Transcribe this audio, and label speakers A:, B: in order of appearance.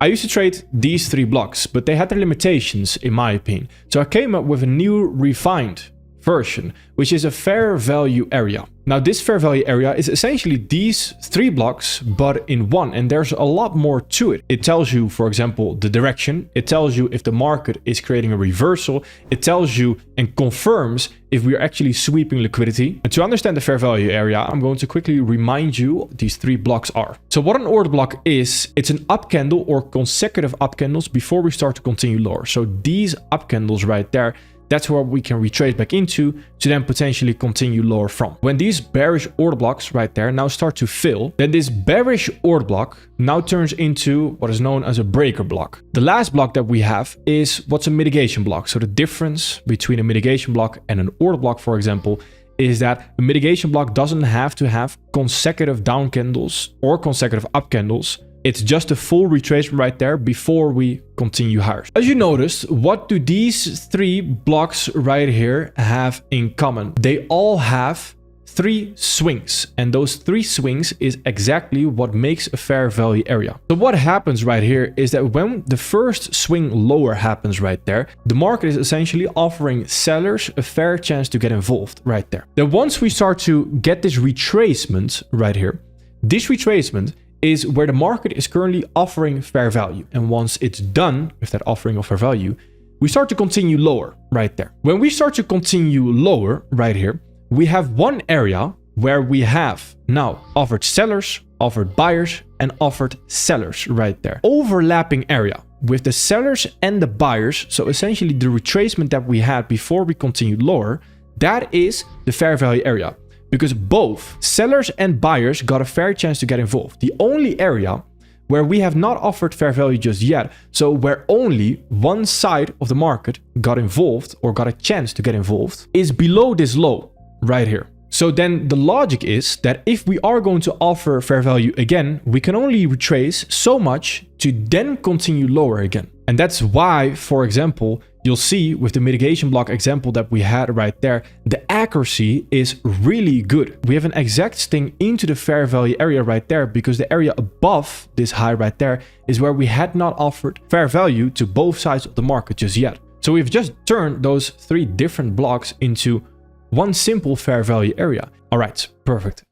A: I used to trade these 3 blocks, but they had their limitations in my opinion. So I came up with a new refined version, which is a fair value area. Now this fair value area is essentially these 3 blocks, but in one, and there's a lot more to it. It tells you, for example, the direction. It tells you if the market is creating a reversal. It tells you and confirms if we are actually sweeping liquidity. And to understand the fair value area, I'm going to quickly remind you what these 3 blocks are. So what an order block is, it's an up candle or consecutive up candles before we start to continue lower. So these up candles right there, that's where we can retrace back into to then potentially continue lower from. When these bearish order blocks right there now start to fill, then this bearish order block now turns into what is known as a breaker block. The last block that we have is what's a mitigation block. So the difference between a mitigation block and an order block, for example, is that a mitigation block doesn't have to have consecutive down candles or consecutive up candles. It's just a full retracement right there before we continue higher. As you noticed, what do these 3 blocks right here have in common? They all have 3 swings, and those 3 swings is exactly what makes a fair value area. So what happens right here is that when the first swing lower happens right there, the market is essentially offering sellers a fair chance to get involved right there. Then once we start to get this retracement right here, this retracement is where the market is currently offering fair value. And once it's done with that offering of fair value, we start to continue lower right there. When we start to continue lower right here, we have one area where we have now offered sellers, offered buyers, and offered sellers right there. Overlapping area with the sellers and the buyers. So essentially the retracement that we had before we continued lower, that is the fair value area. Because both sellers and buyers got a fair chance to get involved. The only area where we have not offered fair value just yet, so where only one side of the market got involved or got a chance to get involved, is below this low right here. So then the logic is that if we are going to offer fair value again, we can only retrace so much to then continue lower again. And that's why, for example, you'll see with the mitigation block example that we had right there, the accuracy is really good. We have an exact sting into the fair value area right there because the area above this high right there is where we had not offered fair value to both sides of the market just yet. So we've just turned those 3 different blocks into one simple fair value area. All right, perfect.